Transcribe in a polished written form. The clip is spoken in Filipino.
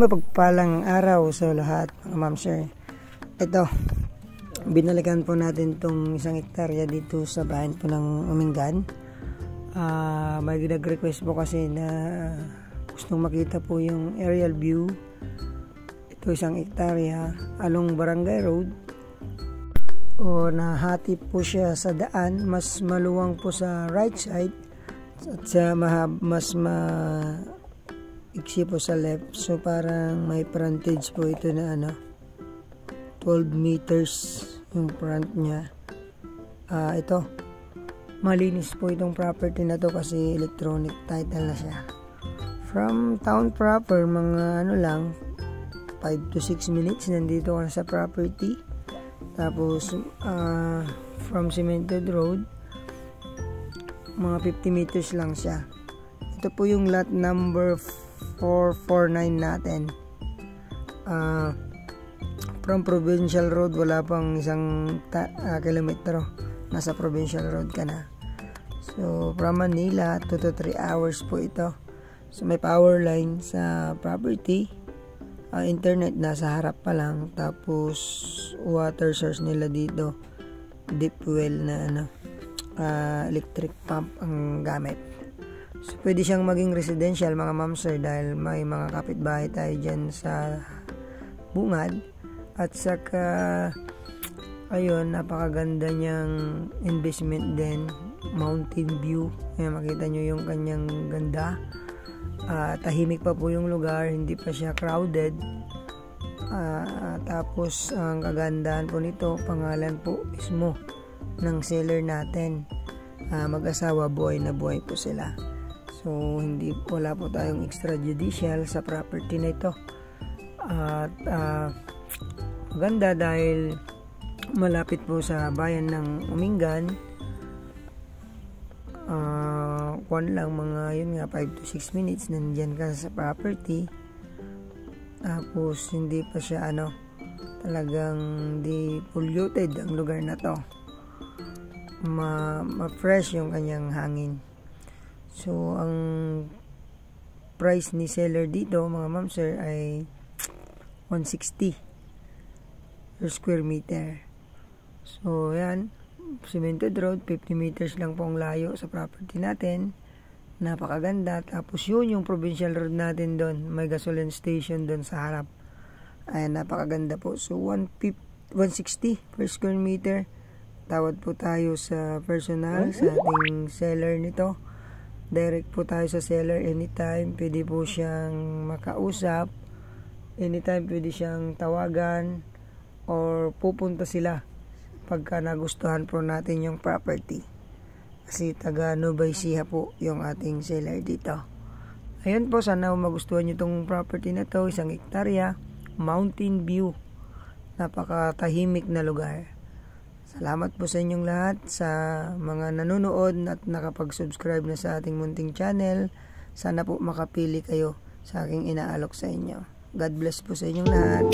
Mapagpalang araw sa lahat mga ma'am sir. Ito, binalikan po natin tong 1 hektarya dito sa bayan po ng Umingan. May nag-request po kasi na gustong makita po yung aerial view. Ito 1 hektarya along Barangay Road. O nahati po siya sa daan, mas maluwang po sa right side at sa mas iksi po sa left. So parang may frontage po ito na 12 meters yung front niya. Ito malinis po itong property na to kasi electronic title na siya. From town proper, mga lang 5 to 6 minutes nandito ka na sa property. Tapos from cemented road mga 50 meters lang siya. Ito po yung lot number 449 natin. From Provincial Road, wala pang 1 kilometro, nasa Provincial Road ka na. So from Manila 2 to 3 hours po ito. So may power line sa property, internet nasa harap pa lang, tapos water source nila dito, deep well na electric pump ang gamit. So pwede siyang maging residential mga ma'am sir dahil may mga kapitbahay tayo dyan sa bungad. At saka ayun, napakaganda niyang investment din, mountain view. Ayan, makita nyo yung kanyang ganda. Tahimik pa po yung lugar, hindi pa siya crowded. Tapos ang kagandahan po nito, pangalan po mismo ng seller natin. Mag-asawa, buhay na buhay po sila. So wala po tayong extrajudicial sa property na ito. At maganda dahil malapit po sa bayan ng Umingan. Mga yun nga 5 to 6 minutes nandyan ka sa property. Tapos hindi pa siya talagang di polluted ang lugar na to. Ma-fresh yung kanyang hangin. So ang price ni seller dito mga ma'am sir ay 160 per square meter. So yan, cemented road, 50 meters lang pong layo sa property natin. Napakaganda. Tapos yun yung provincial road natin doon, may gasoline station doon sa harap. Ayan, napakaganda po. So 160 per square meter. Tawad po tayo sa personal, sa ating seller nito. Direct po tayo sa seller anytime. Pwede po siyang makausap. Anytime pwede siyang tawagan or pupunta sila pagka nagustuhan po natin yung property. Kasi taga Nueva Ecija po yung ating seller dito. Ayun po, sana magustuhan nyo itong property na to. 1 hektarya, mountain view. Napakatahimik na lugar. Salamat po sa inyong lahat, sa mga nanonood at nakapag-subscribe na sa ating munting channel. Sana po makapili kayo sa aking inaalok sa inyo. God bless po sa inyong lahat.